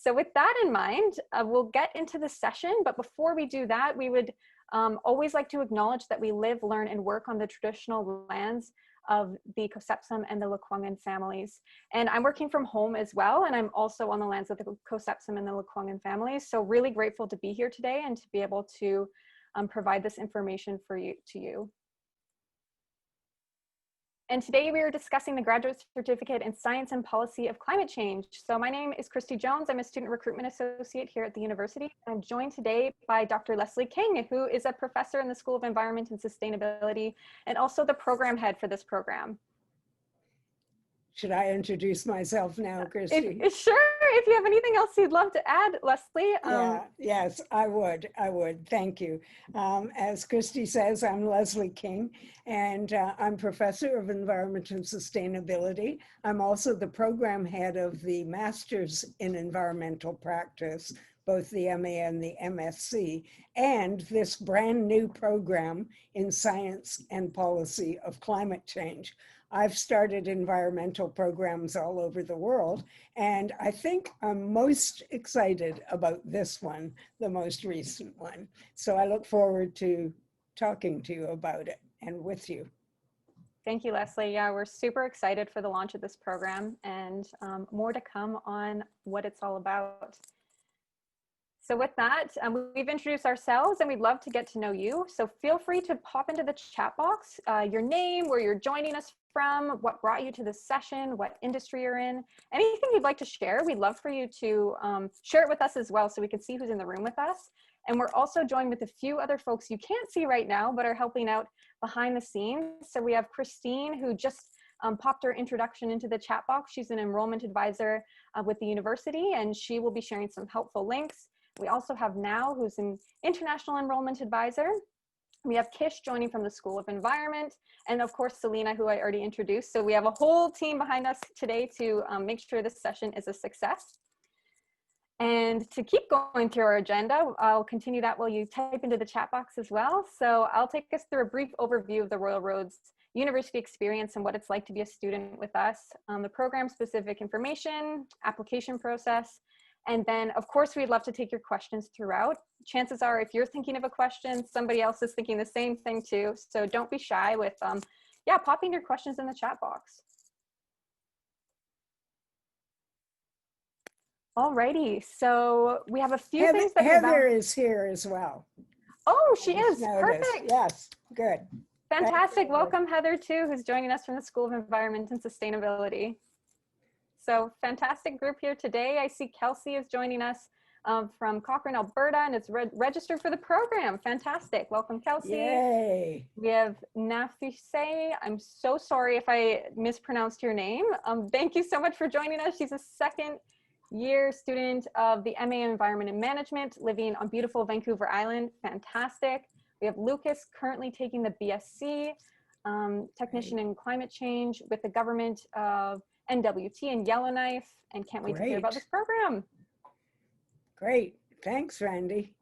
So with that in mind, we'll get into the session, but before we do that, we would always like to acknowledge that we live, learn, and work on the traditional lands of the Cosepsum and the Lekwungen families. And I'm working from home as well, and I'm also on the lands of the Cosepsum and the Lekwungen families. So really grateful to be here today and to be able to provide this information to you. And today we are discussing the Graduate Certificate in Science and Policy of Climate Change. So my name is Christy Jones. I'm a Student Recruitment Associate here at the university. I'm joined today by Dr. Leslie King, who is a professor in the School of Environment and Sustainability and also the program head for this program. Should I introduce myself now, Christy? Sure, if you have anything else you'd love to add, Leslie. Yes, I would. Thank you. As Christy says, I'm Leslie King, and I'm Professor of Environment and Sustainability. I'm also the program head of the Masters in Environmental Practice, both the MA and the MSc, and this brand new program in Science and Policy of Climate Change. I've started environmental programs all over the world, and I think I'm most excited about this one, the most recent one. So I look forward to talking to you about it and with you. Thank you, Leslie. Yeah, we're super excited for the launch of this program and more to come on what it's all about. So with that, we've introduced ourselves and we'd love to get to know you. So feel free to pop into the chat box, your name, where you're joining us from, what brought you to this session, what industry you're in, anything you'd like to share. We'd love for you to share it with us as well so we can see who's in the room with us. And we're also joined with a few other folks you can't see right now, but are helping out behind the scenes. So we have Christine, who just popped her introduction into the chat box. She's an enrollment advisor with the university, and she will be sharing some helpful links. We also have Now, who's an international enrollment advisor. We have Kish joining from the School of Environment, and of course, Selena, who I already introduced. So we have a whole team behind us today to make sure this session is a success. And to keep going through our agenda, I'll continue that while you type into the chat box as well. So I'll take us through a brief overview of the Royal Roads university experience and what it's like to be a student with us, the program-specific information, application process, and then, of course, we'd love to take your questions throughout. Chances are, if you're thinking of a question, somebody else is thinking the same thing too. So don't be shy with, popping your questions in the chat box. Alrighty, so we have a few things that Heather is here as well. Oh, she is. Noticed. Perfect. Yes, good. Fantastic. Welcome, Heather, too, who's joining us from the School of Environment and Sustainability. So fantastic group here today. I see Kelsey is joining us from Cochrane, Alberta, and it's registered for the program. Fantastic. Welcome, Kelsey. Yay. We have Nafise. I'm so sorry if I mispronounced your name. Thank you so much for joining us. She's a second-year student of the MA in Environment and Management, living on beautiful Vancouver Island. Fantastic. We have Lucas currently taking the BSc, Technician in Climate Change with the government of NWT and Yellowknife, and can't wait to hear about this program. Great. Thanks, Randy.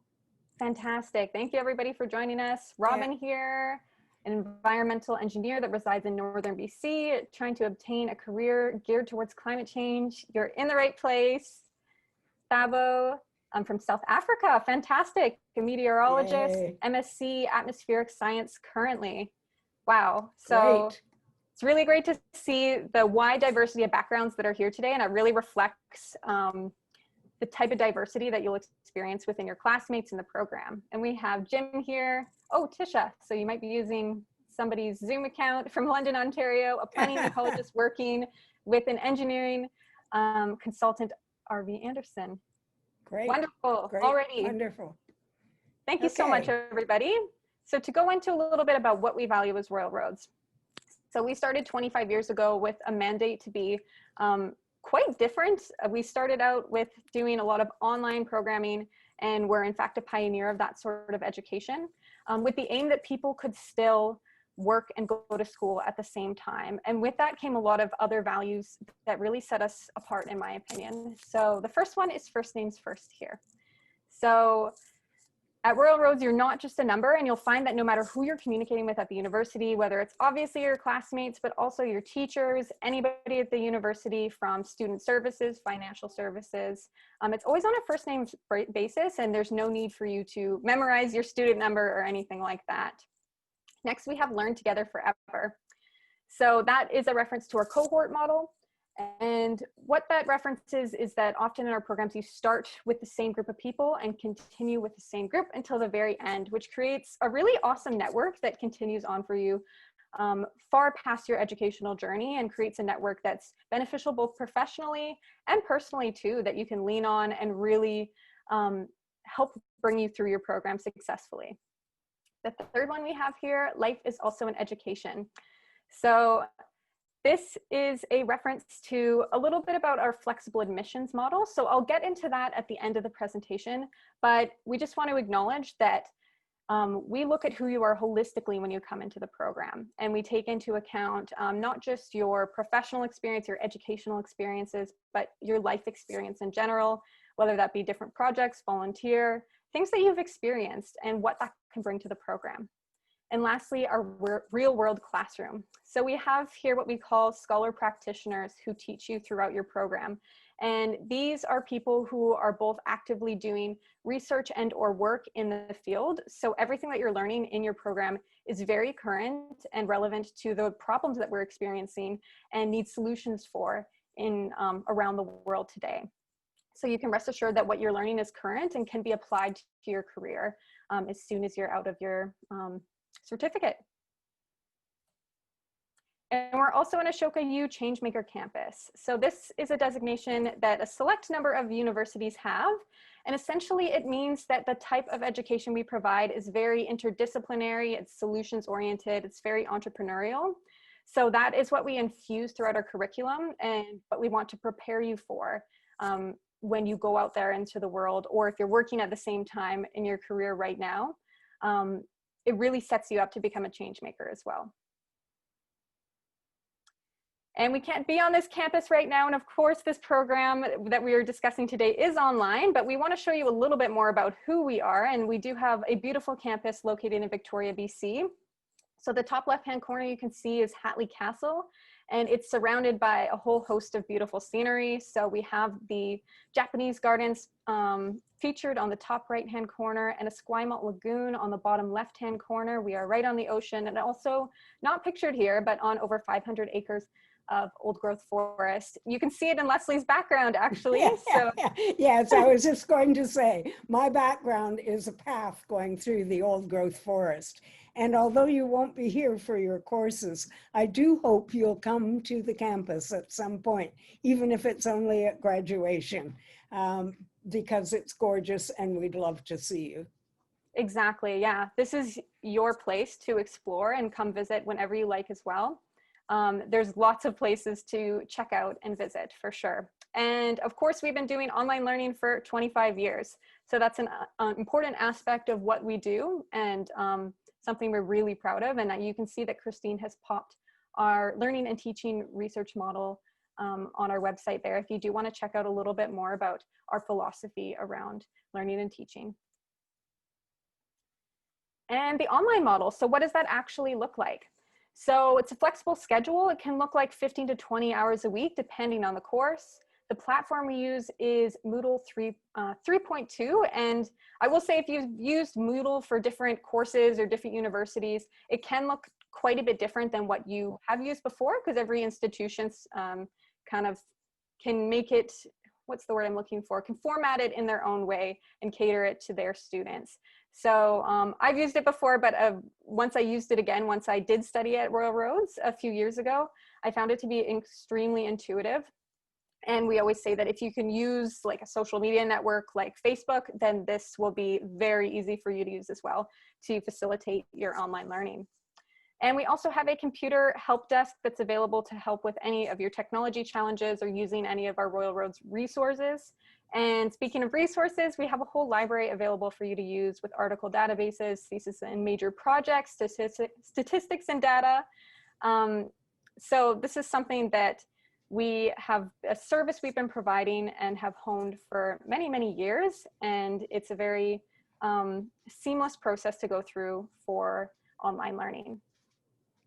Fantastic. Thank you, everybody, for joining us. Robin here, an environmental engineer that resides in northern BC, trying to obtain a career geared towards climate change. You're in the right place. Thabo, I'm from South Africa. Fantastic. A meteorologist, Yay. MSc Atmospheric Science currently. Wow. So great. It's really great to see the wide diversity of backgrounds that are here today, and it really reflects the type of diversity that you'll experience within your classmates in the program. And we have Jim here. Oh, Tisha. So you might be using somebody's Zoom account from London, Ontario, a planning ecologist working with an engineering consultant, R.V. Anderson. Great. Wonderful. Great. Already. Wonderful. Thank you so much, everybody. So to go into a little bit about what we value as Royal Roads. So we started 25 years ago with a mandate to be quite different. We started out with doing a lot of online programming, and we're in fact a pioneer of that sort of education, with the aim that people could still work and go to school at the same time. And with that came a lot of other values that really set us apart, in my opinion. So the first one is first names first here. So At Royal Roads, you're not just a number, and you'll find that no matter who you're communicating with at the university, whether it's obviously your classmates, but also your teachers, anybody at the university from student services, financial services, it's always on a first name basis, and there's no need for you to memorize your student number or anything like that. Next, we have Learn Together Forever. So that is a reference to our cohort model. And what that references is that often in our programs, you start with the same group of people and continue with the same group until the very end, which creates a really awesome network that continues on for you far past your educational journey, and creates a network that's beneficial both professionally and personally too, that you can lean on and really help bring you through your program successfully. The third one we have here, Life is Also an Education. So this is a reference to a little bit about our flexible admissions model. So I'll get into that at the end of the presentation, but we just want to acknowledge that we look at who you are holistically when you come into the program, and we take into account not just your professional experience, your educational experiences, but your life experience in general, whether that be different projects, volunteer, things that you've experienced, and what that can bring to the program. And lastly, our real world classroom. So we have here what we call scholar practitioners who teach you throughout your program. And these are people who are both actively doing research and or work in the field. So everything that you're learning in your program is very current and relevant to the problems that we're experiencing and need solutions for in around the world today. So you can rest assured that what you're learning is current and can be applied to your career as soon as you're out of your certificate. And we're also an Ashoka U Changemaker campus. So this is a designation that a select number of universities have. And essentially it means that the type of education we provide is very interdisciplinary, it's solutions oriented, it's very entrepreneurial. So that is what we infuse throughout our curriculum and what we want to prepare you for when you go out there into the world, or if you're working at the same time in your career right now. It really sets you up to become a change maker as well. And we can't be on this campus right now. And of course, this program that we are discussing today is online, but we want to show you a little bit more about who we are. And we do have a beautiful campus located in Victoria, BC. So the top left-hand corner you can see is Hatley Castle, and it's surrounded by a whole host of beautiful scenery. So we have the Japanese gardens featured on the top right-hand corner, and a Esquimalt Lagoon on the bottom left-hand corner. We are right on the ocean, and also not pictured here, but on over 500 acres of old growth forest. You can see it in Leslie's background, actually. Yes, I was just going to say, my background is a path going through the old growth forest. And although you won't be here for your courses, I do hope you'll come to the campus at some point, even if it's only at graduation, because it's gorgeous and we'd love to see you. Exactly, yeah. This is your place to explore and come visit whenever you like as well. There's lots of places to check out and visit for sure. And of course, we've been doing online learning for 25 years. So that's an important aspect of what we do, and something we're really proud of. And you can see that Christine has popped our learning and teaching research model on our website there if you do want to check out a little bit more about our philosophy around learning and teaching. And the online model, so what does that actually look like? So it's a flexible schedule. It can look like 15 to 20 hours a week, depending on the course. The platform we use is Moodle 3.2. And I will say, if you've used Moodle for different courses or different universities, it can look quite a bit different than what you have used before, because every institution kind of can make it, what's the word I'm looking for, can format it in their own way and cater it to their students. So I've used it before, but once I used it again, once I did study at Royal Roads a few years ago, I found it to be extremely intuitive. And we always say that if you can use like a social media network like Facebook, then this will be very easy for you to use as well to facilitate your online learning. And we also have a computer help desk that's available to help with any of your technology challenges or using any of our Royal Roads resources. And speaking of resources, we have a whole library available for you to use with article databases, thesis and major projects, statistics and data. So this is something that we have a service we've been providing and have honed for many, many years. And it's a very seamless process to go through for online learning.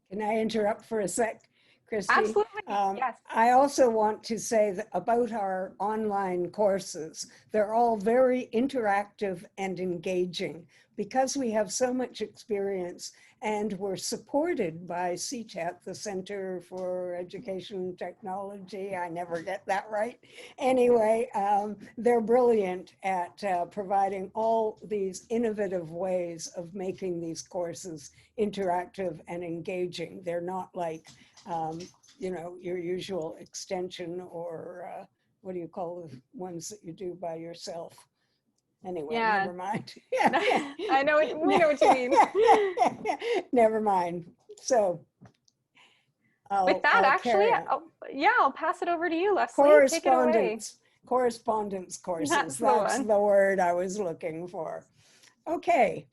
Can I interrupt for a sec, Christy? Absolutely, yes. I also want to say that about our online courses, they're all very interactive and engaging because we have so much experience and we're supported by CTET, the Center for Education and Technology. I never get that right. Anyway, they're brilliant at providing all these innovative ways of making these courses interactive and engaging. They're not like, you know, your usual extension or what do you call the ones that you do by yourself? Anyway, Yeah. never mind. I know we know what you mean. Never mind. So With that, I'll actually, carry on. I'll pass it over to you, Leslie. Take it away. Correspondence courses. That's the That's one. the word I was looking for. Okay,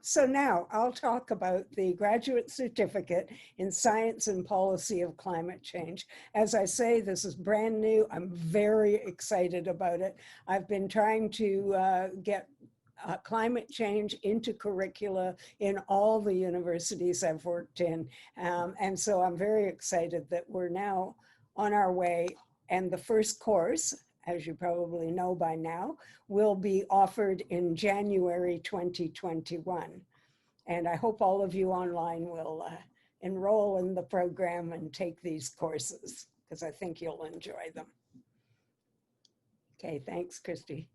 so now I'll talk about the graduate certificate in science and policy of climate change. As I say, this is brand new. I'm very excited about it. I've been trying to get climate change into curricula in all the universities I've worked in. And so I'm very excited that we're now on our way. And the first course, as you probably know by now, will be offered in January 2021. And I hope all of you online will enroll in the program and take these courses, because I think you'll enjoy them. Okay, thanks, Christy.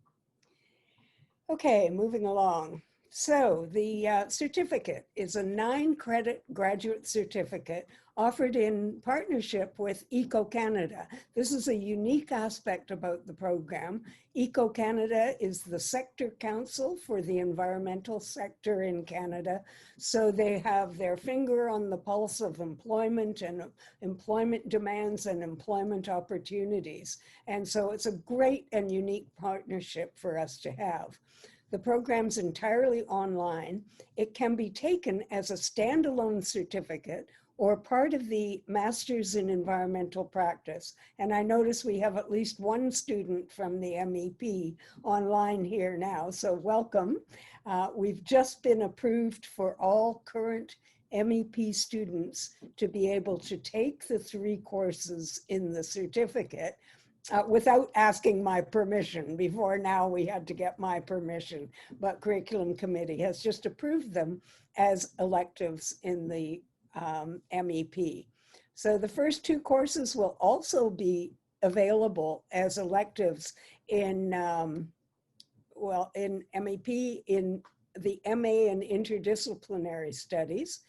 Okay, moving along. So the certificate is a 9-credit graduate certificate offered in partnership with Eco-Canada. This is a unique aspect about the program. Eco-Canada is the sector council for the environmental sector in Canada. So they have their finger on the pulse of employment and employment demands and employment opportunities. And so it's a great and unique partnership for us to have. The program's entirely online. It can be taken as a standalone certificate or part of the Master's in Environmental Practice. And I notice we have at least one student from the MEP online here now, so welcome. We've just been approved for all current MEP students to be able to take the 3 courses in the certificate without asking my permission. Before now, we had to get my permission, but Curriculum Committee has just approved them as electives in the MEP. So the first 2 courses will also be available as electives in, in MEP, in the MA in interdisciplinary studies.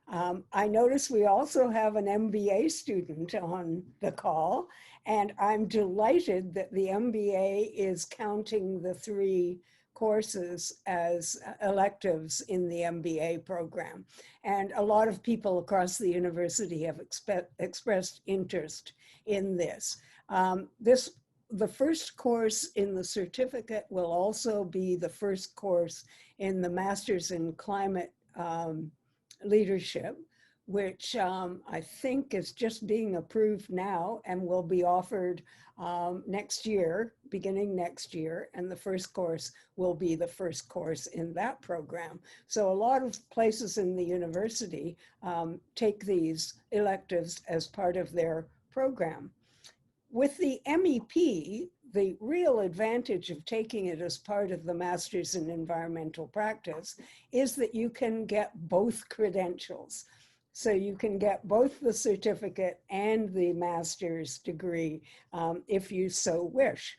I notice we also have an MBA student on the call, and I'm delighted that the MBA is counting the 3 courses as electives in the MBA program. And a lot of people across the university have expressed interest in this. The first course in the certificate will also be the first course in the Master's in Climate Leadership, which I think is just being approved now and will be offered next year, beginning next year. And the first course will be the first course in that program. So a lot of places in the university take these electives as part of their program. With the MEP, the real advantage of taking it as part of the Master's in Environmental Practice is that you can get both credentials. So you can get both the certificate and the master's degree if you so wish.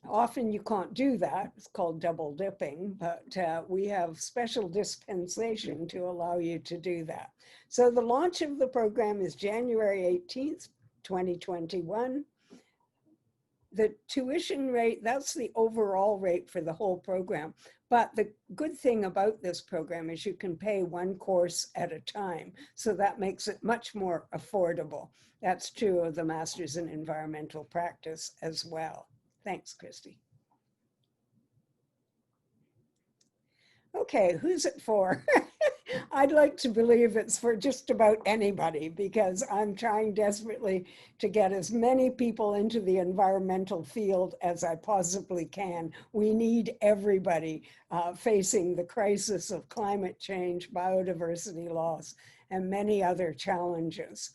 Often you can't do that. It's called double dipping, but we have special dispensation to allow you to do that. So the launch of the program is January 18th, 2021. The tuition rate, that's the overall rate for the whole program. But the good thing about this program is you can pay 1 course at a time. So that makes it much more affordable. That's true of the Master's in Environmental Practice as well. Thanks, Christy. Okay, who's it for? I'd like to believe it's for just about anybody, because I'm trying desperately to get as many people into the environmental field as I possibly can. We need everybody facing the crisis of climate change, biodiversity loss, and many other challenges.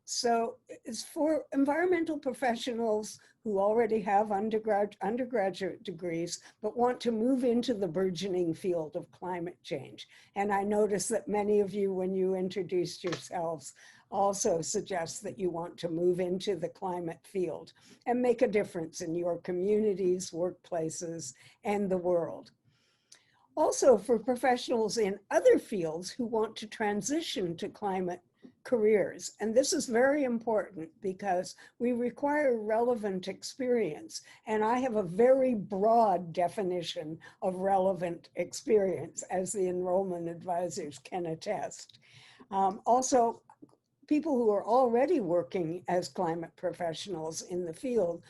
So it's for environmental professionals who already have undergraduate degrees, but want to move into the burgeoning field of climate change. And I noticed that many of you, when you introduced yourselves, also suggest that you want to move into the climate field and make a difference in your communities, workplaces, and the world. Also, for professionals in other fields who want to transition to climate careers. And this is very important because we require relevant experience. And I have a very broad definition of relevant experience, as the enrollment advisors can attest. Also, people who are already working as climate professionals in the field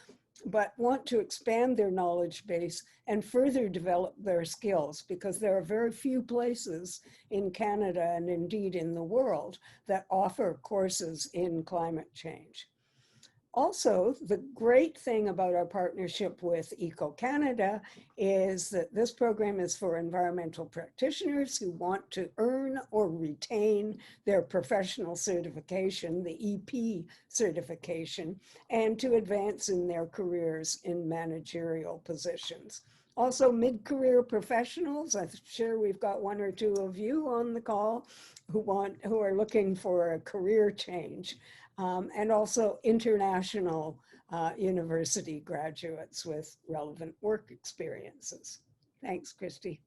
but want to expand their knowledge base and further develop their skills, because there are very few places in Canada and indeed in the world that offer courses in climate change. Also, the great thing about our partnership with Eco-Canada is that this program is for environmental practitioners who want to earn or retain their professional certification, the EP certification, and to advance in their careers in managerial positions. Also, mid-career professionals, I'm sure we've got one or two of you on the call who are looking for a career change. And also international university graduates with relevant work experiences. Thanks, Christy.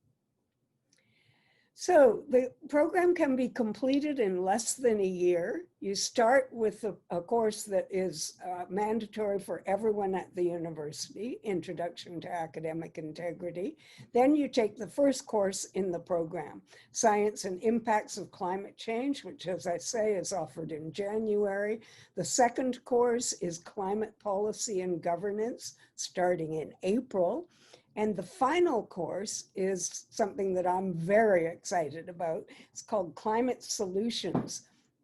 So the program can be completed in less than a year. You start with a course that is mandatory for everyone at the university, Introduction to Academic Integrity. Then you take the first course in the program, Science and Impacts of Climate Change, which, as I say, is offered in January. The second course is Climate Policy and Governance, starting in April. And the final course is something that I'm very excited about. It's called Climate Solutions.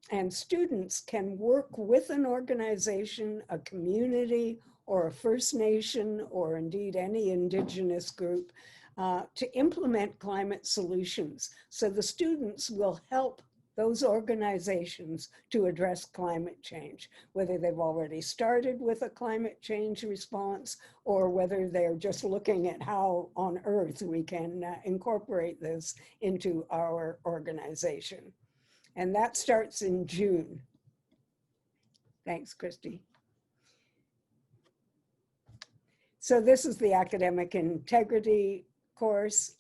And students can work with an organization, a community, or a First Nation, or indeed any Indigenous group to implement climate solutions. So the students will help those organizations to address climate change, whether they've already started with a climate change response or whether they're just looking at how on earth we can incorporate this into our organization. And that starts in June. Thanks, Christy. So this is the academic integrity course.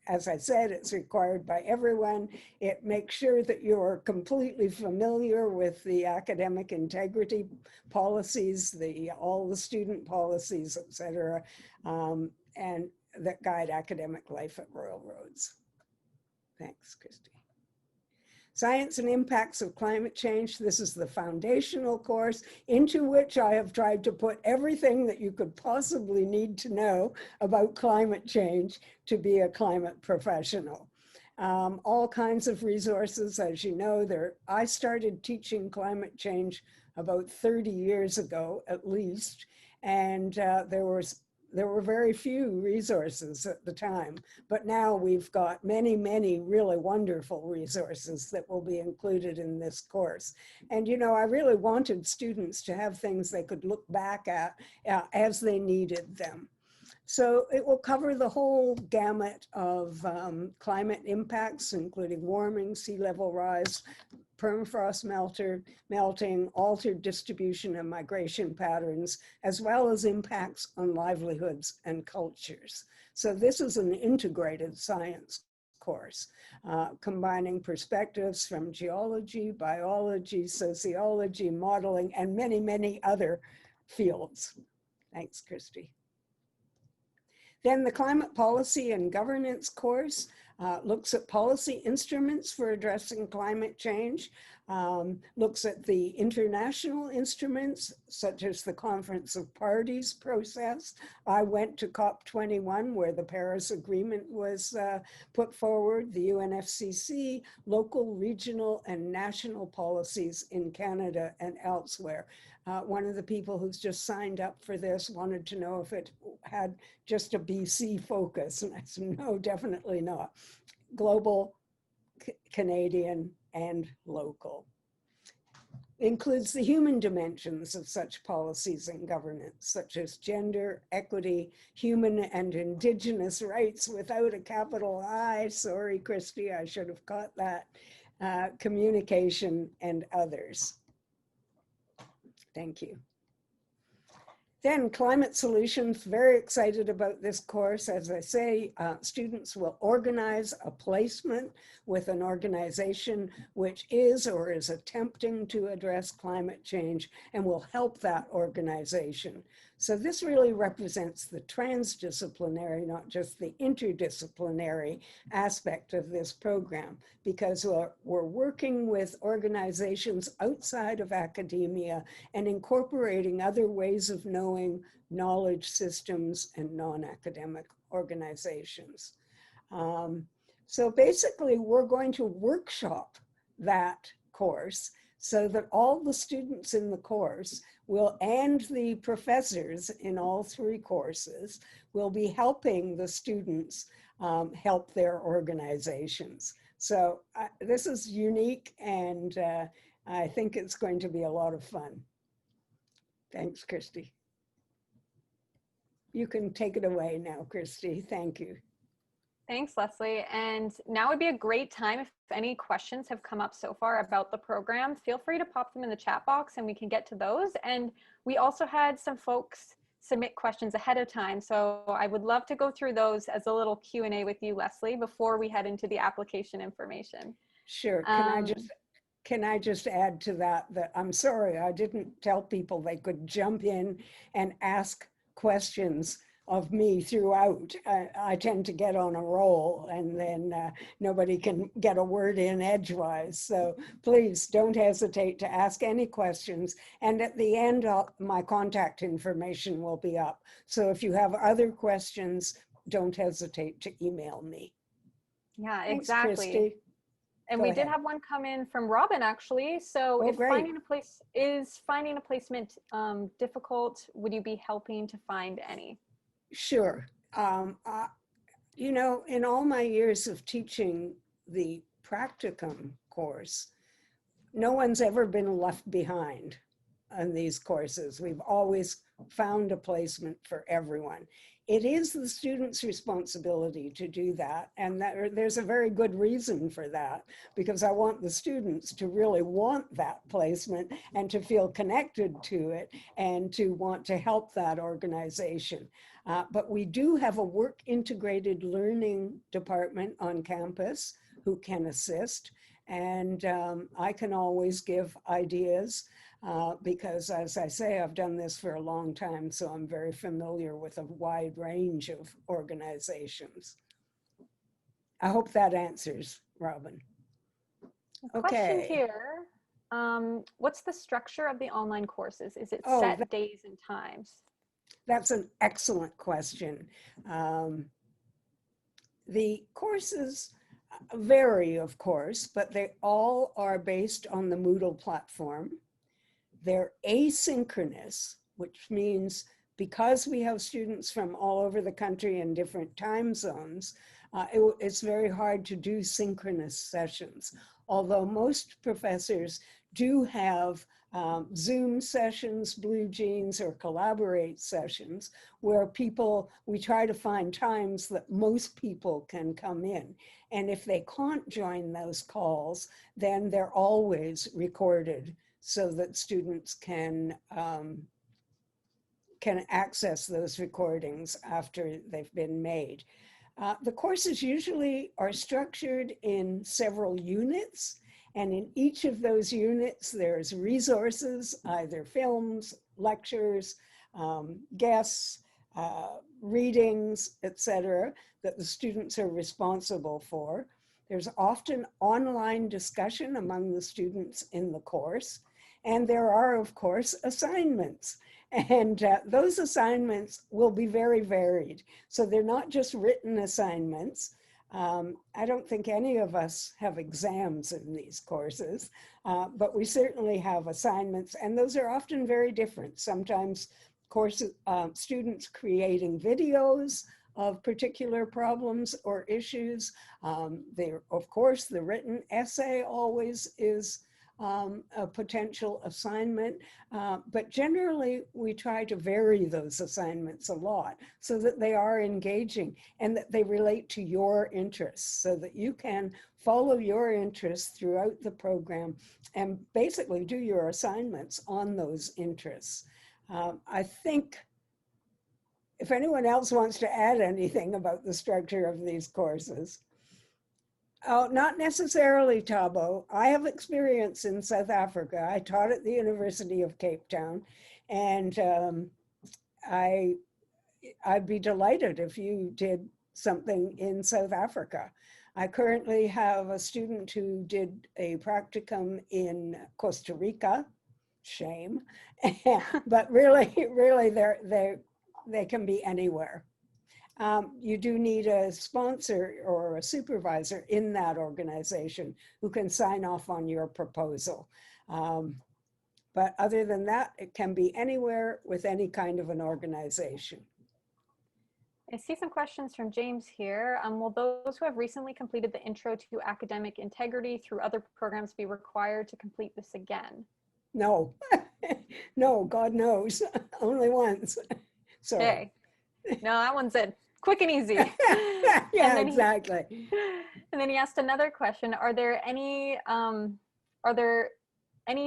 As I said, it's required by everyone. It makes sure that you're completely familiar with the academic integrity policies, all the student policies, et cetera, and that guide academic life at Royal Roads. Thanks, Christy. Science and Impacts of Climate Change. This is the foundational course into which I have tried to put everything that you could possibly need to know about climate change to be a climate professional. All kinds of resources, as you know. I started teaching climate change about 30 years ago, at least, and there were very few resources at the time, but now we've got many, many really wonderful resources that will be included in this course. And, you know, I really wanted students to have things they could look back at as they needed them. So it will cover the whole gamut of climate impacts, including warming, sea level rise, permafrost melting, altered distribution and migration patterns, as well as impacts on livelihoods and cultures. So this is an integrated science course, combining perspectives from geology, biology, sociology, modeling, and many, many other fields. Thanks, Christy. Then the Climate Policy and Governance course. looks at policy instruments for addressing climate change, looks at the international instruments, such as the Conference of Parties process. I went to COP21, where the Paris Agreement was put forward, the UNFCCC, local, regional, and national policies in Canada and elsewhere. One of the people who's just signed up for this wanted to know if it had just a BC focus, and I said, no, definitely not. Global, Canadian, and local. Includes the human dimensions of such policies and governance, such as gender, equity, human and indigenous rights without a capital I. Sorry, Christy, I should have caught that. Communication and others. Thank you. Then climate solutions, very excited about this course. As I say, students will organize a placement with an organization which is or is attempting to address climate change and will help that organization. So this really represents the transdisciplinary, not just the interdisciplinary aspect of this program, because we're working with organizations outside of academia and incorporating other ways of knowing, knowledge systems, and non-academic organizations. So basically, we're going to workshop that course so that all the students in the course will, and the professors in all three courses, will be helping the students help their organizations. So this is unique, and I think it's going to be a lot of fun. Thanks, Christy. You can take it away now, Christy. Thank you. Thanks, Leslie. And now would be a great time, if any questions have come up so far about the program, feel free to pop them in the chat box and we can get to those. And we also had some folks submit questions ahead of time. So I would love to go through those as a little Q&A with you, Leslie, before we head into the application information. Sure. Can I just add to that I'm sorry, I didn't tell people they could jump in and ask questions of me throughout. I tend to get on a roll, and then nobody can get a word in edgewise. So please don't hesitate to ask any questions. And at the end, my contact information will be up. So if you have other questions, don't hesitate to email me. Yeah, Thanks, exactly. Christy. And Go we ahead. did have one come in from Robin, actually. So if finding a placement difficult, would you be helping to find any? Sure. You know, in all my years of teaching the practicum course, no one's ever been left behind on these courses. We've always found a placement for everyone. It is the student's responsibility to do that, and there's a very good reason for that, because I want the students to really want that placement and to feel connected to it and to want to help that organization. But we do have a work integrated learning department on campus who can assist, and I can always give ideas. Because as I say, I've done this for a long time, so I'm very familiar with a wide range of organizations. I hope that answers, Robin. Question Okay. here. What's the structure of the online courses? Is it set days and times? That's an excellent question. The courses vary, of course, but they all are based on the Moodle platform. They're asynchronous, which means because we have students from all over the country in different time zones, it's very hard to do synchronous sessions. Although most professors do have Zoom sessions, Blue Jeans, or Collaborate sessions, where we try to find times that most people can come in. And if they can't join those calls, then they're always recorded, so that students can access those recordings after they've been made. The courses usually are structured in several units, and in each of those units there's resources, either films, lectures, guests, readings, etc., that the students are responsible for. There's often online discussion among the students in the course. And there are, of course, assignments. And those assignments will be very varied. So they're not just written assignments. I don't think any of us have exams in these courses, but we certainly have assignments, and those are often very different. Sometimes students creating videos of particular problems or issues. Of course, the written essay always is a potential assignment, but generally we try to vary those assignments a lot so that they are engaging and that they relate to your interests so that you can follow your interests throughout the program and basically do your assignments on those interests. I think if anyone else wants to add anything about the structure of these courses. Oh, not necessarily, Thabo. I have experience in South Africa. I taught at the University of Cape Town, and I'd be delighted if you did something in South Africa. I currently have a student who did a practicum in Costa Rica. Shame, but really, they can be anywhere. You do need a sponsor or a supervisor in that organization who can sign off on your proposal. But other than that, it can be anywhere with any kind of an organization. I see some questions from James here. Will those who have recently completed the Intro to Academic Integrity through other programs be required to complete this again? No, no, God knows, only once. Sorry. Okay. No, that one's it. Quick and easy. Yeah, exactly. And then he asked another question. Are there any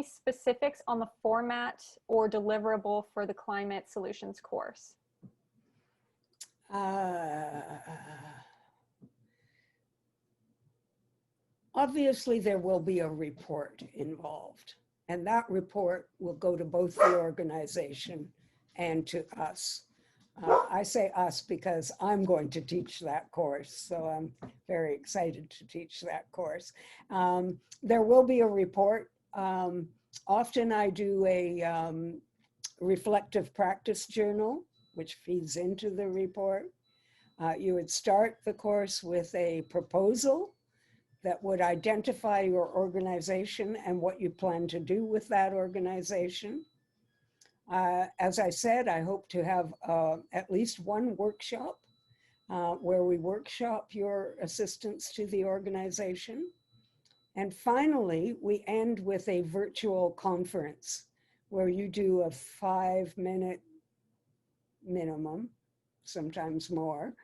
specifics on the format or deliverable for the climate solutions course? Obviously, there will be a report involved, and that report will go to both the organization and to us. I say us because I'm going to teach that course, so I'm very excited to teach that course. There will be a report. Often I do a reflective practice journal, which feeds into the report. You would start the course with a proposal that would identify your organization and what you plan to do with that organization. As I said, I hope to have at least one workshop where we workshop your assistance to the organization. And finally, we end with a virtual conference where you do a 5-minute minimum, sometimes more,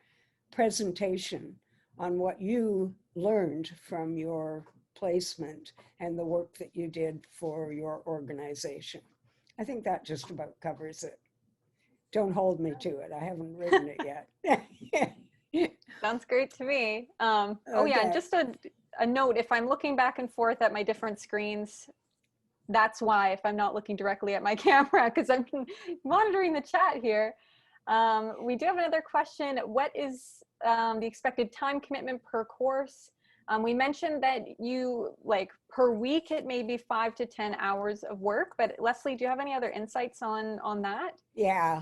presentation on what you learned from your placement and the work that you did for your organization. I think that just about covers it. Don't hold me to it. I haven't written it yet. Sounds great to me. Oh yeah, and just a note, if I'm looking back and forth at my different screens, that's why, if I'm not looking directly at my camera, because I'm monitoring the chat here. We do have another question. What is the expected time commitment per course? We mentioned that per week, it may be 5 to 10 hours of work, but Leslie, do you have any other insights on that? Yeah.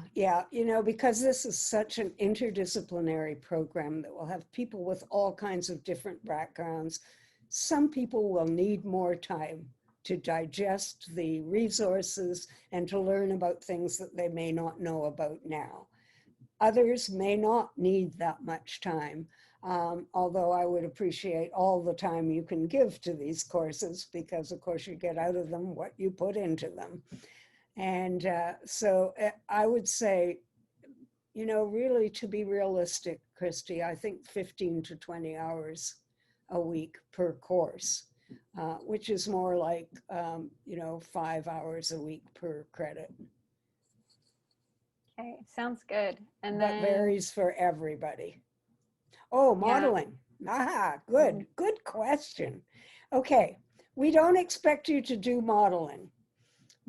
Because this is such an interdisciplinary program that will have people with all kinds of different backgrounds. Some people will need more time to digest the resources and to learn about things that they may not know about now. Others may not need that much time, although I would appreciate all the time you can give to these courses because, of course, you get out of them what you put into them. And so I would say, really to be realistic, Christy, I think 15 to 20 hours a week per course, which is more like, 5 hours a week per credit. Okay, sounds good. And that varies for everybody. Oh, modeling. Yeah. Good question. Okay, we don't expect you to do modeling,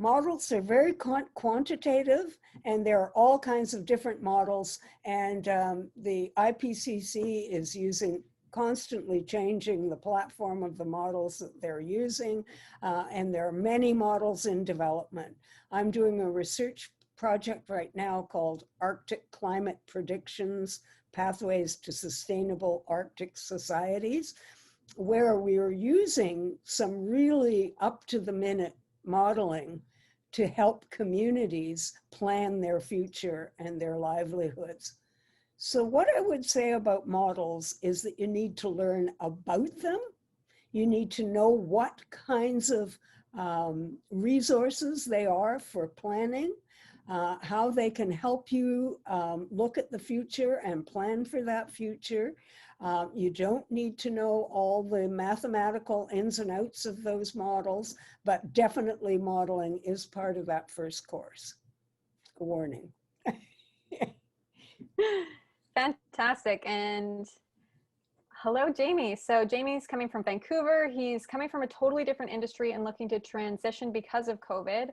Models are very quantitative, and there are all kinds of different models, and the IPCC is constantly changing the platform of the models that they're using, and there are many models in development. I'm doing a research project right now called Arctic Climate Predictions, Pathways to Sustainable Arctic Societies, where we are using some really up-to-the-minute modeling to help communities plan their future and their livelihoods. So what I would say about models is that you need to learn about them. You need to know what kinds of resources they are for planning, how they can help you look at the future and plan for that future. You don't need to know all the mathematical ins and outs of those models, but definitely modeling is part of that first course. A warning. Fantastic. And hello, Jamie. So Jamie's coming from Vancouver. He's coming from a totally different industry and looking to transition because of COVID.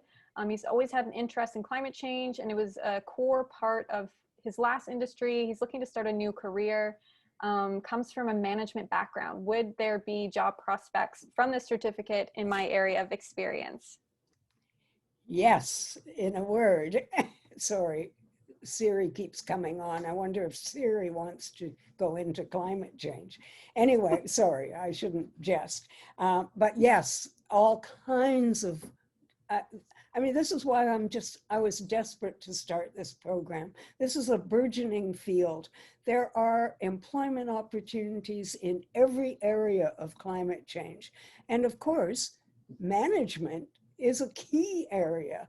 He's always had an interest in climate change, and it was a core part of his last industry. He's looking to start a new career. Comes from a management background. Would there be job prospects from this certificate in my area of experience? Yes, in a word. Sorry, Siri keeps coming on. I wonder if Siri wants to go into climate change. Anyway, sorry, I shouldn't jest. But yes, all kinds of, I mean, this is why I was desperate to start this program. This is a burgeoning field. There are employment opportunities in every area of climate change. And of course, management is a key area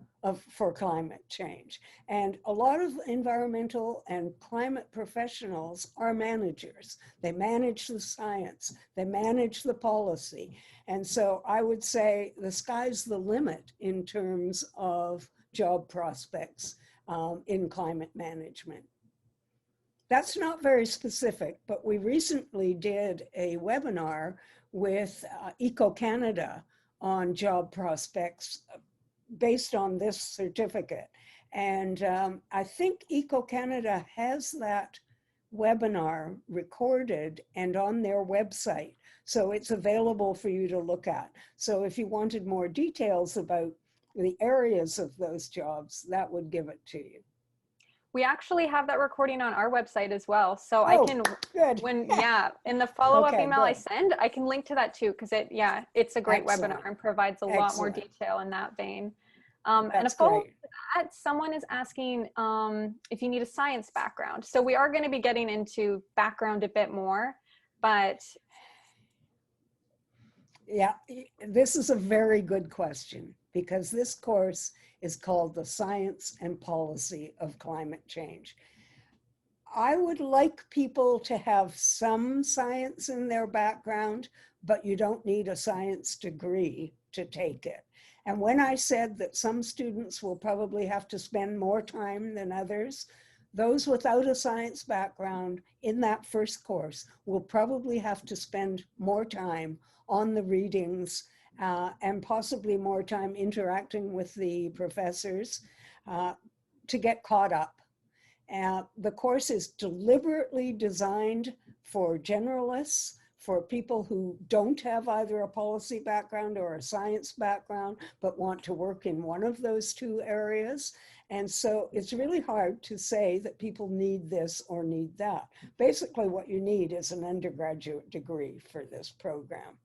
for climate change. And a lot of environmental and climate professionals are managers. They manage the science, they manage the policy. And so I would say the sky's the limit in terms of job prospects in climate management. That's not very specific, but we recently did a webinar with Eco-Canada on job prospects based on this certificate. And I think Eco-Canada has that webinar recorded and on their website. So it's available for you to look at. So if you wanted more details about the areas of those jobs, that would give it to you. We actually have that recording on our website as well. So I can, good. In the follow-up Okay, email good. I send, I can link to that too, because it's a great Excellent. webinar and provides a lot more detail in that vein. And a follow-up to that, someone is asking if you need a science background. So we are going to be getting into background a bit more, but. Yeah, this is a very good question, because this course is called The Science and Policy of Climate Change. I would like people to have some science in their background, but you don't need a science degree to take it. And when I said that some students will probably have to spend more time than others, those without a science background in that first course will probably have to spend more time on the readings and possibly more time interacting with the professors to get caught up. The course is deliberately designed for generalists, for people who don't have either a policy background or a science background, but want to work in one of those two areas. And so it's really hard to say that people need this or need that. Basically, what you need is an undergraduate degree for this program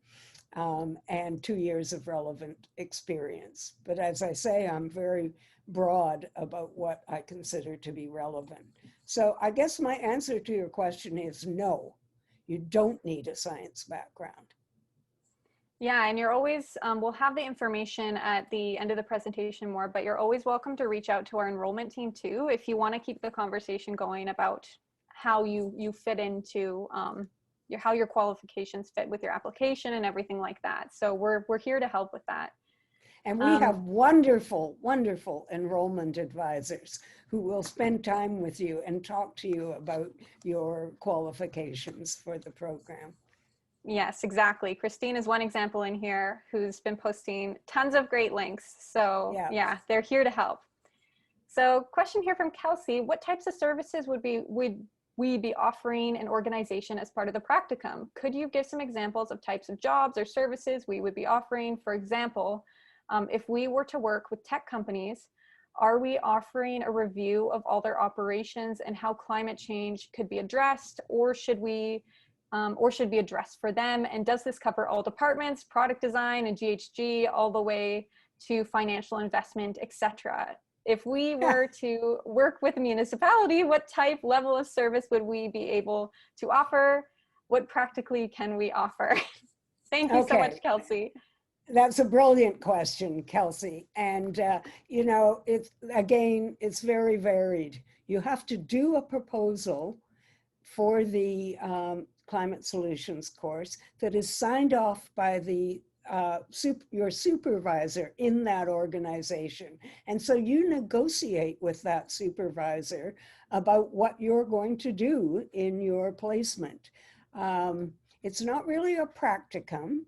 and 2 years of relevant experience. But as I say, I'm very broad about what I consider to be relevant. So I guess my answer to your question is no. You don't need a science background. Yeah, and you're always, we'll have the information at the end of the presentation more, but you're always welcome to reach out to our enrollment team too, if you want to keep the conversation going about how you fit into, how your qualifications fit with your application and everything like that. So we're here to help with that. And we have wonderful, wonderful enrollment advisors who will spend time with you and talk to you about your qualifications for the program. Yes, exactly. Christine is one example in here who's been posting tons of great links. So Yeah. yeah, they're here to help. So question here from Kelsey, what types of services would we be offering an organization as part of the practicum? Could you give some examples of types of jobs or services we would be offering? For example, if we were to work with tech companies, are we offering a review of all their operations and how climate change could be addressed, or should be addressed for them? And does this cover all departments, product design and GHG, all the way to financial investment, etc.? If we were to work with a municipality, what type level of service would we be able to offer? What practically can we offer? Thank you so much, Okay. Kelsey. That's a brilliant question, Kelsey. And, you know, it's very varied. You have to do a proposal for the climate solutions course that is signed off by your supervisor in that organization. And so you negotiate with that supervisor about what you're going to do in your placement. It's not really a practicum,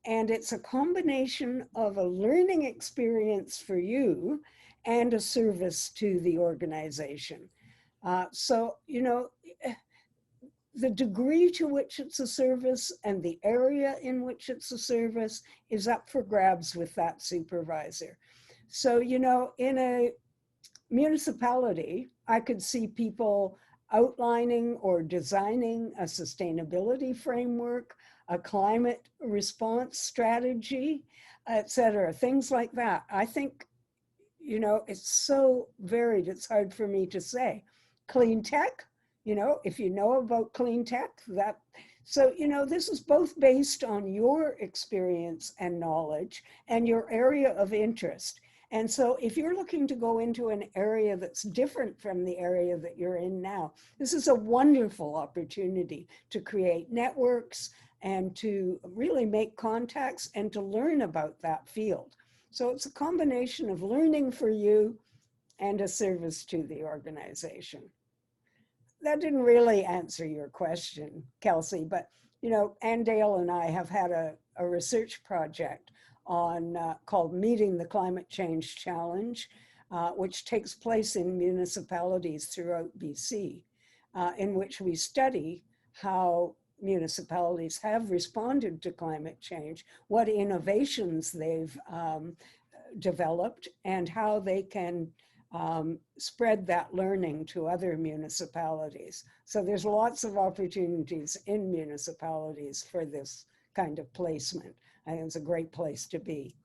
and it's a combination of a learning experience for you and a service to the organization. So, you know, the degree to which it's a service and the area in which it's a service is up for grabs with that supervisor. So, you know, in a municipality, I could see people outlining or designing a sustainability framework, a climate response strategy, et cetera, things like that. I think, you know, it's so varied, it's hard for me to say. Clean tech, you know, if you know about clean tech, so, you know, this is both based on your experience and knowledge and your area of interest. And so if you're looking to go into an area that's different from the area that you're in now, this is a wonderful opportunity to create networks and to really make contacts and to learn about that field. So it's a combination of learning for you and a service to the organization. That didn't really answer your question, Kelsey, but you know, Ann Dale and I have had a research project on called Meeting the Climate Change Challenge, which takes place in municipalities throughout BC, in which we study how municipalities have responded to climate change, what innovations they've developed, and how they can spread that learning to other municipalities. So there's lots of opportunities in municipalities for this kind of placement. I think it's a great place to be.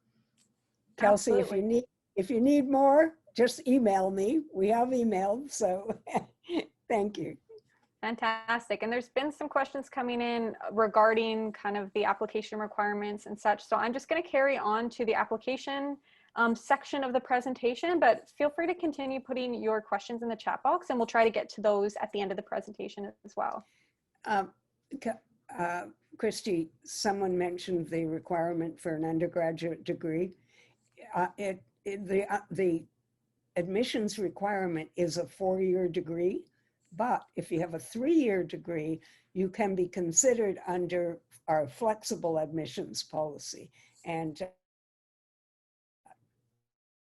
Kelsey, Absolutely. if you need more, just email me. We have emailed, so thank you. Fantastic. And there's been some questions coming in regarding kind of the application requirements and such. So I'm just going to carry on to the application section of the presentation, but feel free to continue putting your questions in the chat box and we'll try to get to those at the end of the presentation as well. Christy, someone mentioned the requirement for an undergraduate degree. The admissions requirement is a 4-year degree, but if you have a 3-year degree, you can be considered under our flexible admissions policy. And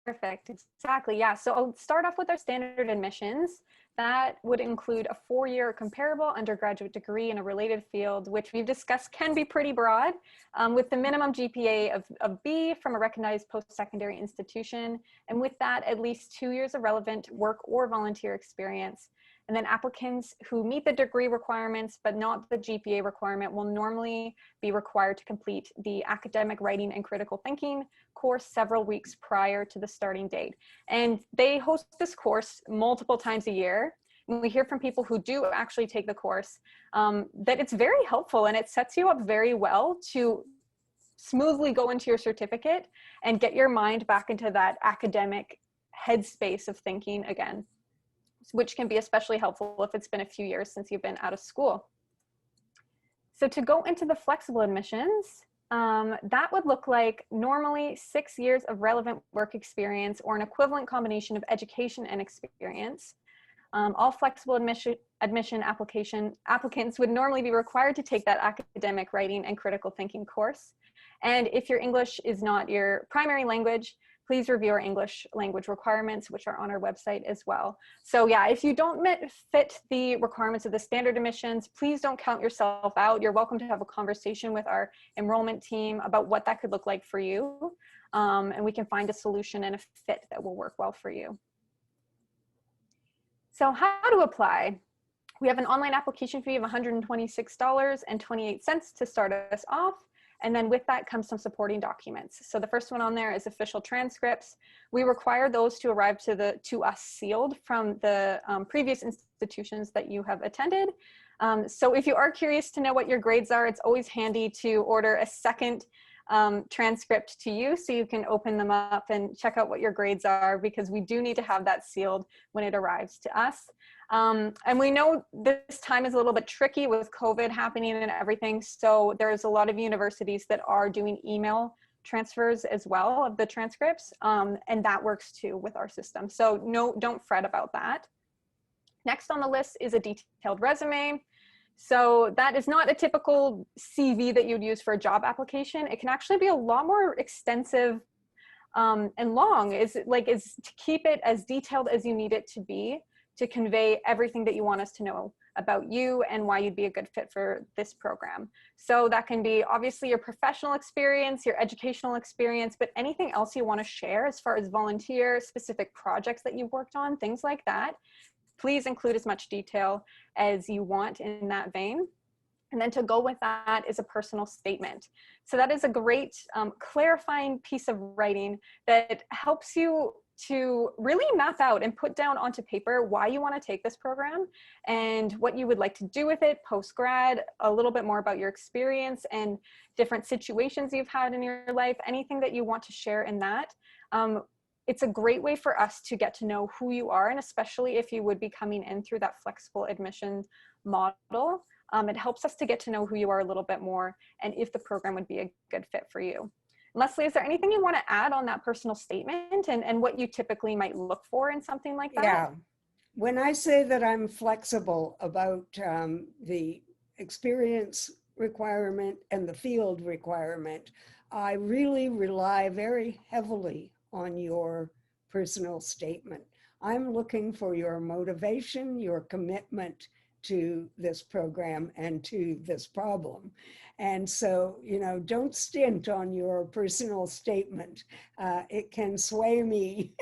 Perfect. Exactly. Yeah. So I'll start off with our standard admissions. That would include a 4-year comparable undergraduate degree in a related field, which we've discussed can be pretty broad, with the minimum GPA of B from a recognized post-secondary institution. And with that, at least 2 years of relevant work or volunteer experience. And then applicants who meet the degree requirements, but not the GPA requirement, will normally be required to complete the academic writing and critical thinking course several weeks prior to the starting date. And they host this course multiple times a year. And we hear from people who do actually take the course that it's very helpful and it sets you up very well to smoothly go into your certificate and get your mind back into that academic headspace of thinking again, which can be especially helpful if it's been a few years since you've been out of school. So to go into the flexible admissions, that would look like normally 6 years of relevant work experience or an equivalent combination of education and experience. All flexible admission applicants would normally be required to take that academic writing and critical thinking course. And if your English is not your primary language, please review our English language requirements, which are on our website as well. So yeah, if you don't fit the requirements of the standard admissions, please don't count yourself out. You're welcome to have a conversation with our enrollment team about what that could look like for you. And we can find a solution and a fit that will work well for you. So how to apply? We have an online application fee of $126.28 to start us off. And then with that comes some supporting documents. So the first one on there is official transcripts. We require those to arrive to us sealed from the previous institutions that you have attended. So if you are curious to know what your grades are, it's always handy to order a second transcript to you so you can open them up and check out what your grades are, because we do need to have that sealed when it arrives to us. And we know this time is a little bit tricky with COVID happening and everything. So there's a lot of universities that are doing email transfers as well of the transcripts. And that works too with our system. So no, don't fret about that. Next on the list is a detailed resume. So that is not a typical CV that you'd use for a job application. It can actually be a lot more extensive and long. Is to keep it as detailed as you need it to be, to convey everything that you want us to know about you and why you'd be a good fit for this program. So that can be obviously your professional experience, your educational experience, but anything else you want to share as far as volunteer, specific projects that you've worked on, things like that. Please include as much detail as you want in that vein. And then to go with that is a personal statement. So that is a great clarifying piece of writing that helps you to really map out and put down onto paper why you want to take this program and what you would like to do with it post-grad, a little bit more about your experience and different situations you've had in your life, anything that you want to share in that. It's a great way for us to get to know who you are, and especially if you would be coming in through that flexible admission model, it helps us to get to know who you are a little bit more and if the program would be a good fit for you. Leslie, is there anything you want to add on that personal statement and what you typically might look for in something like that? Yeah. When I say that I'm flexible about the experience requirement and the field requirement, I really rely very heavily on your personal statement. I'm looking for your motivation, your commitment to this program and to this problem. And so, you know, don't stint on your personal statement. It can sway me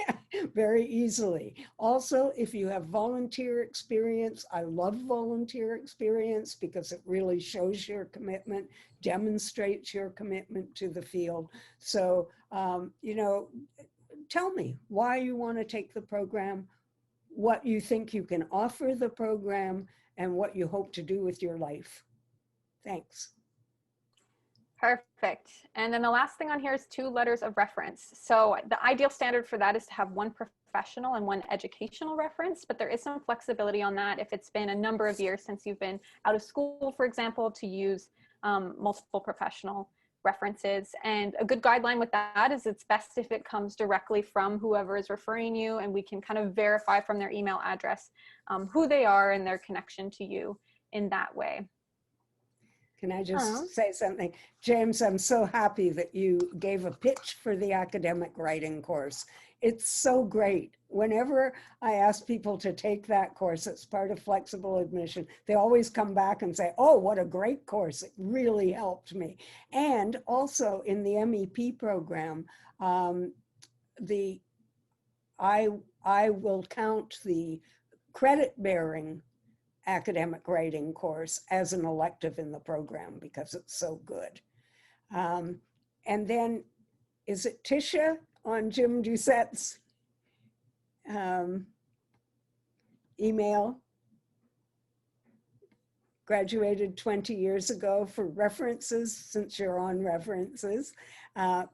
very easily. Also, if you have volunteer experience, I love volunteer experience because it really shows your commitment, demonstrates your commitment to the field. So, you know, tell me why you want to take the program, what you think you can offer the program, and what you hope to do with your life. Thanks. Perfect. And then the last thing on here is 2 letters of reference. So the ideal standard for that is to have 1 professional and 1 educational reference, but there is some flexibility on that if it's been a number of years since you've been out of school, for example, to use multiple professional references. And a good guideline with that is it's best if it comes directly from whoever is referring you, and we can kind of verify from their email address who they are and their connection to you in that way. Can I just say something? James, I'm so happy that you gave a pitch for the academic writing course. It's so great. Whenever I ask people to take that course, it's part of flexible admission, they always come back and say, oh, what a great course. It really helped me. And also in the MEP program, I will count the credit-bearing academic writing course as an elective in the program because it's so good. And then, is it Tisha on Jim Doucette's email? Graduated 20 years ago for references, since you're on references.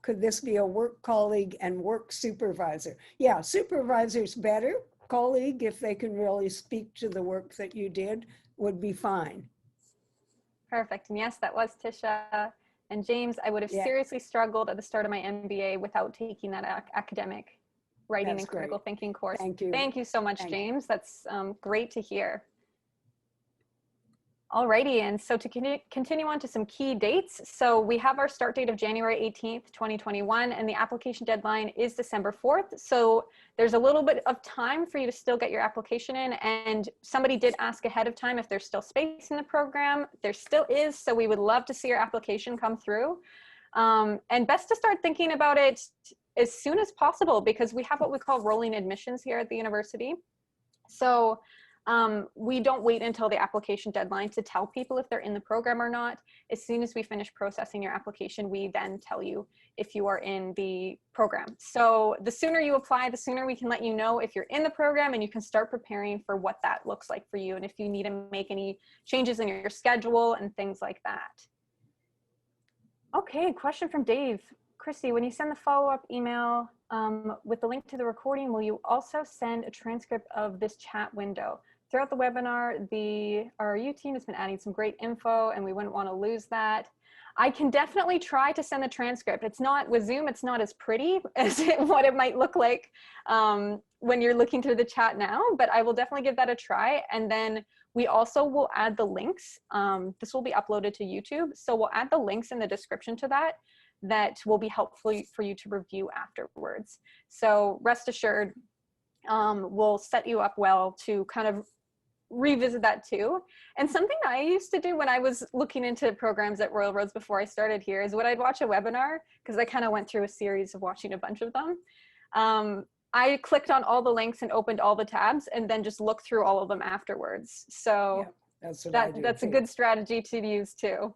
Could this be a work colleague and work supervisor? Yeah, supervisor's better. Colleague, if they can really speak to the work that you did, would be fine. Perfect. And yes, that was Tisha. And James, I would have seriously struggled at the start of my MBA without taking that academic writing and critical thinking course. Thank you. Thank you so much, James. That's great to hear. Alrighty, and so to continue on to some key dates. So we have our start date of January 18th, 2021, and the application deadline is December 4th. So there's a little bit of time for you to still get your application in. And somebody did ask ahead of time if there's still space in the program. There still is, so we would love to see your application come through. And best to start thinking about it as soon as possible, because we have what we call rolling admissions here at the university. So we don't wait until the application deadline to tell people if they're in the program or not. As soon as we finish processing your application, we then tell you if you are in the program. So the sooner you apply, the sooner we can let you know if you're in the program, and you can start preparing for what that looks like for you, and if you need to make any changes in your schedule and things like that. Okay, question from Dave. Christy, when you send the follow-up email with the link to the recording, will you also send a transcript of this chat window? Throughout the webinar, the RRU team has been adding some great info, and we wouldn't want to lose that. I can definitely try to send the transcript. It's not, with Zoom, it's not as pretty as what it might look like when you're looking through the chat now, but I will definitely give that a try. And then we also will add the links. This will be uploaded to YouTube, so we'll add the links in the description to that will be helpful for you to review afterwards. So rest assured, we'll set you up well to kind of revisit that too. And something I used to do when I was looking into programs at Royal Roads before I started here is when I'd watch a webinar, because I kind of went through a series of watching a bunch of them, I clicked on all the links and opened all the tabs and then just looked through all of them afterwards. So yeah, that's a good strategy to use too.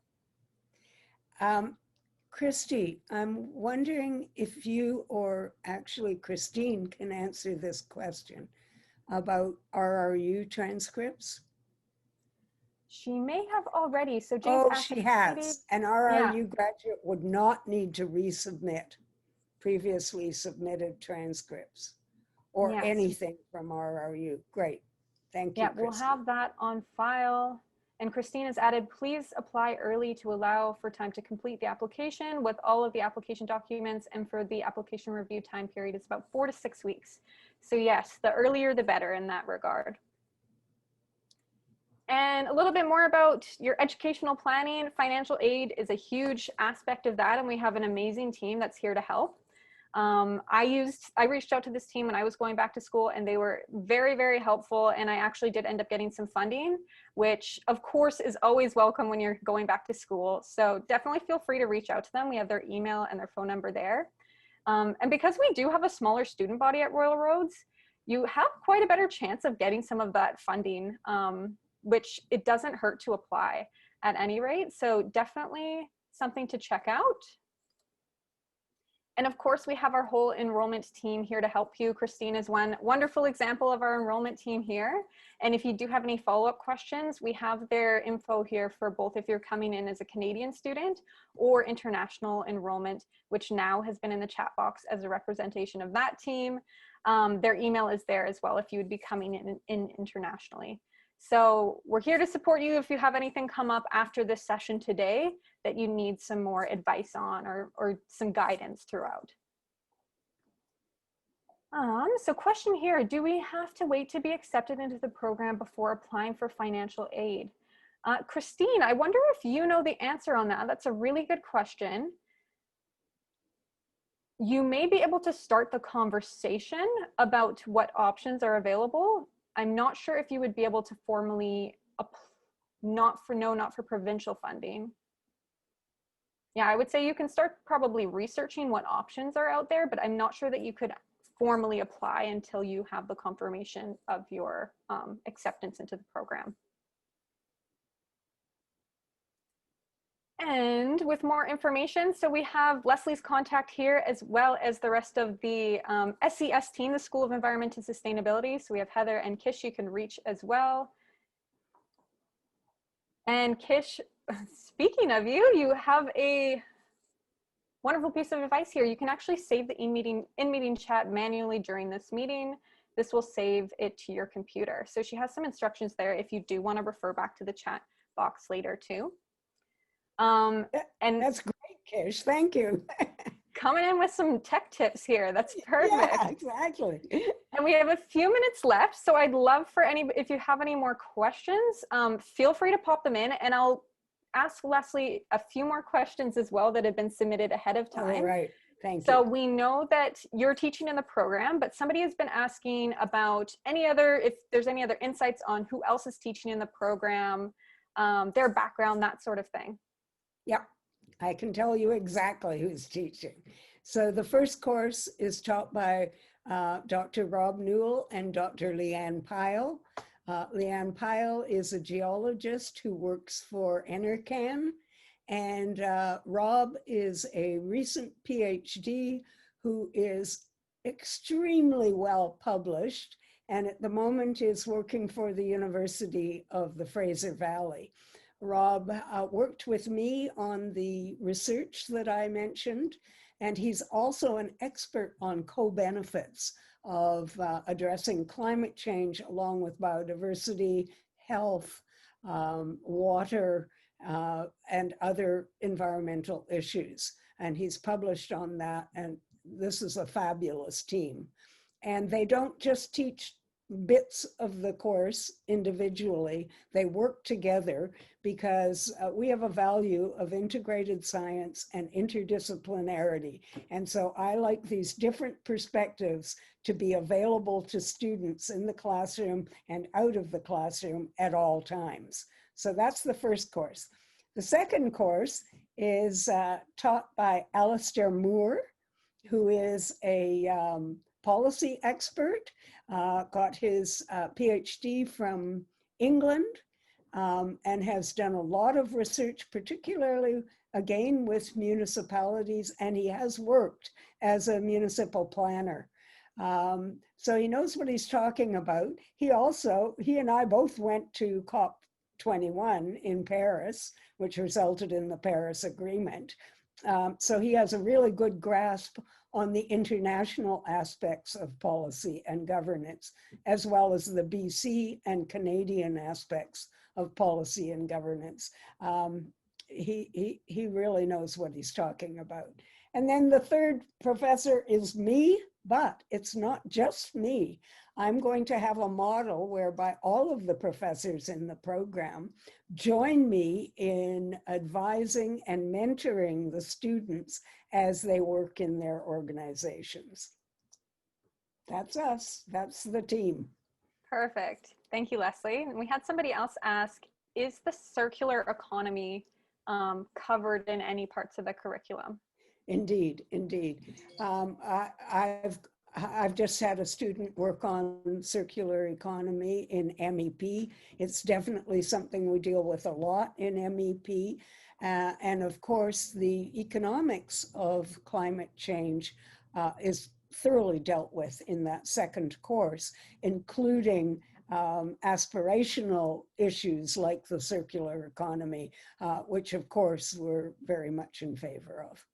Christy, I'm wondering if you, or actually Christine, can answer this question about RRU transcripts. She may have already. So James Oh, asked she has. An RRU graduate would not need to resubmit previously submitted transcripts or anything from RRU. Great. Thank you, We'll have that on file. And Christine has added, please apply early to allow for time to complete the application with all of the application documents, and for the application review time period is about 4 to 6 weeks. So yes, the earlier the better in that regard. And a little bit more about your educational planning. Financial aid is a huge aspect of that, and we have an amazing team that's here to help. I reached out to this team when I was going back to school, and they were very, very helpful. And I actually did end up getting some funding, which of course is always welcome when you're going back to school. So definitely feel free to reach out to them. We have their email and their phone number there. And because we do have a smaller student body at Royal Roads, you have quite a better chance of getting some of that funding, which it doesn't hurt to apply at any rate. So definitely something to check out. And of course, we have our whole enrollment team here to help you. Christine is one wonderful example of our enrollment team here. And if you do have any follow-up questions, we have their info here for both if you're coming in as a Canadian student or international enrollment, which now has been in the chat box as a representation of that team. Their email is there as well if you would be coming in internationally. So we're here to support you if you have anything come up after this session today that you need some more advice on or some guidance throughout. So question here, do we have to wait to be accepted into the program before applying for financial aid? Christine, I wonder if you know the answer on that. That's a really good question. You may be able to start the conversation about what options are available. I'm not sure if you would be able to formally, not for provincial funding. Yeah, I would say you can start probably researching what options are out there, but I'm not sure that you could formally apply until you have the confirmation of your acceptance into the program. And with more information, so we have Leslie's contact here, as well as the rest of the SES team, the School of Environment and Sustainability. So we have Heather and Kish you can reach as well. And Kish, speaking of you, you have a wonderful piece of advice here. You can actually save the in-meeting chat manually during this meeting. This will save it to your computer. So she has some instructions there if you do want to refer back to the chat box later too. And that's great, Kish. Thank you. coming in with some tech tips here. That's perfect. Yeah, exactly. And we have a few minutes left, so I'd love for if you have any more questions, feel free to pop them in, and I'll ask Leslie a few more questions as well that have been submitted ahead of time. All right. Thank So you. we know that you're teaching in the program, but somebody has been asking about if there's any other insights on who else is teaching in the program, their background, that sort of thing. Yep, I can tell you exactly who's teaching. So the first course is taught by Dr. Rob Newell and Dr. Leanne Pyle. Leanne Pyle is a geologist who works for NRCan, and Rob is a recent PhD who is extremely well published, and at the moment is working for the University of the Fraser Valley. Rob worked with me on the research that I mentioned, and he's also an expert on co-benefits of addressing climate change along with biodiversity, health, water, and other environmental issues. And he's published on that, and this is a fabulous team. And they don't just teach bits of the course individually, they work together because we have a value of integrated science and interdisciplinarity. And so I like these different perspectives to be available to students in the classroom and out of the classroom at all times. So that's the first course. The second course is taught by Alistair Moore, who is a policy expert, got his PhD from England, and has done a lot of research, particularly again with municipalities, and he has worked as a municipal planner. So he knows what he's talking about. He and I both went to COP21 in Paris, which resulted in the Paris Agreement. So he has a really good grasp on the international aspects of policy and governance, as well as the BC and Canadian aspects of policy and governance. He really knows what he's talking about. And then the third professor is me, but it's not just me. I'm going to have a model whereby all of the professors in the program join me in advising and mentoring the students as they work in their organizations. That's us, that's the team. Perfect. Thank you, Leslie. And we had somebody else ask, is the circular economy covered in any parts of the curriculum? Indeed, indeed. I've just had a student work on circular economy in MEP. It's definitely something we deal with a lot in MEP. And of course, the economics of climate change is thoroughly dealt with in that second course, including aspirational issues like the circular economy, which of course we're very much in favor of.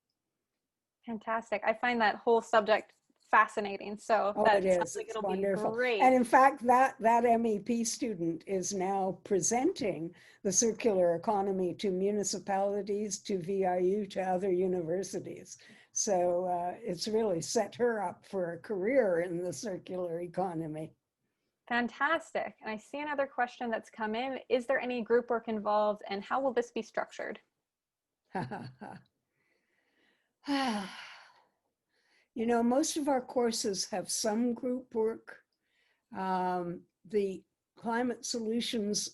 Fantastic. I find that whole subject fascinating. So that it sounds is. like It's it'll wonderful. be great. And in fact, that MEP student is now presenting the circular economy to municipalities, to VIU, to other universities. So it's really set her up for a career in the circular economy. Fantastic. And I see another question that's come in. Is there any group work involved, and how will this be structured? You know, most of our courses have some group work. The climate solutions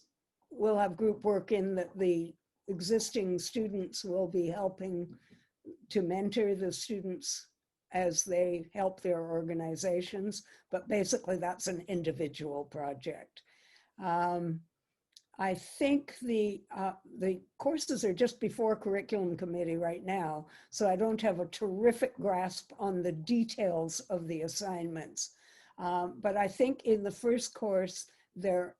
will have group work in that the existing students will be helping to mentor the students as they help their organizations, but basically that's an individual project. I think the courses are just before curriculum committee right now, so I don't have a terrific grasp on the details of the assignments. But I think in the first course, there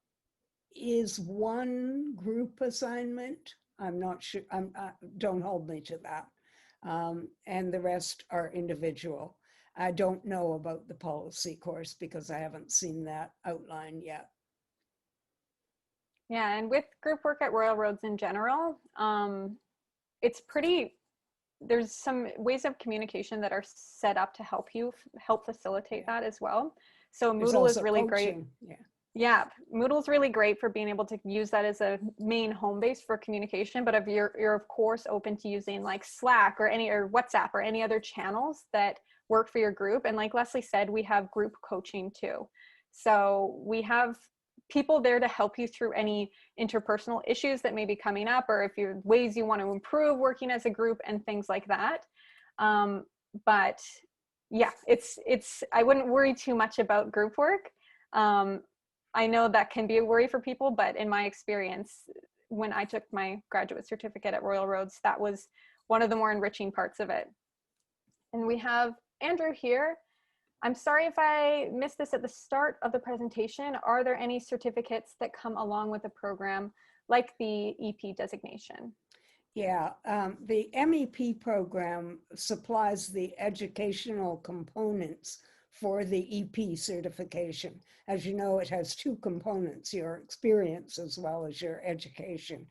is one group assignment. I'm not sure, don't hold me to that. And the rest are individual. I don't know about the policy course because I haven't seen that outline yet. Yeah, and with group work at Royal Roads in general, it's pretty there's some ways of communication that are set up to help you help facilitate that as well. So There's Moodle is also really coaching. great. Yeah, Moodle's really great for being able to use that as a main home base for communication. But if you're of course open to using like Slack or WhatsApp or any other channels that work for your group. And like Leslie said, we have group coaching too. So we have people there to help you through any interpersonal issues that may be coming up, or if you're ways you want to improve working as a group and things like that. But yeah, I wouldn't worry too much about group work. I know that can be a worry for people, but in my experience, when I took my graduate certificate at Royal Roads, that was one of the more enriching parts of it. And we have Andrew here. I'm sorry if I missed this at the start of the presentation. Are there any certificates that come along with the program, like the EP designation? Yeah, the MEP program supplies the educational components for the EP certification. As you know, it has two components, your experience as well as your education.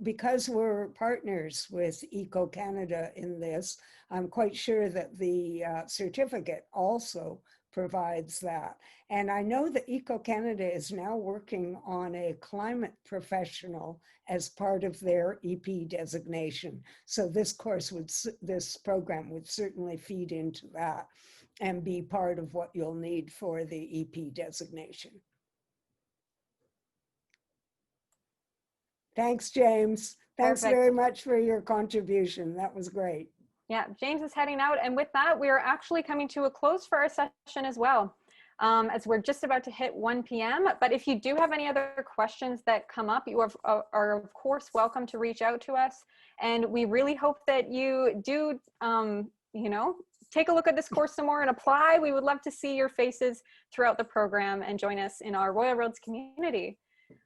Because we're partners with Eco Canada in this, I'm quite sure that the certificate also provides that. And I know that Eco Canada is now working on a climate professional as part of their EP designation. So this program would certainly feed into that and be part of what you'll need for the EP designation. Thanks, James. Thanks Perfect. very much for your contribution. That was great. Yeah, James is heading out. And with that, we are actually coming to a close for our session as well, as we're just about to hit 1 p.m. But if you do have any other questions that come up, you are of course welcome to reach out to us. And we really hope that you do, take a look at this course some more and apply. We would love to see your faces throughout the program and join us in our Royal Roads community.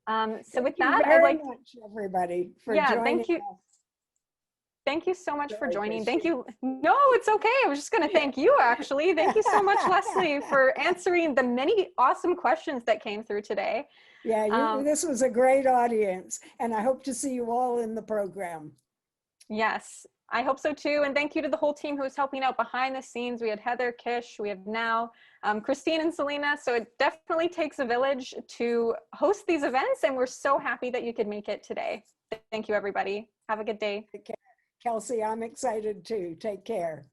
So with that, I'd like much, everybody, for joining thank you. us. Thank you so much for Sorry, joining. Christine. Thank you. No, it's okay. I was just going to thank you, actually. Thank you so much, Leslie, for answering the many awesome questions that came through today. Yeah, this was a great audience, and I hope to see you all in the program. Yes, I hope so too. And thank you to the whole team who was helping out behind the scenes. We had Heather, Kish, we have now Christine and Selena. So it definitely takes a village to host these events. And we're so happy that you could make it today. Thank you, everybody. Have a good day. Kelsey, I'm excited too. Take care.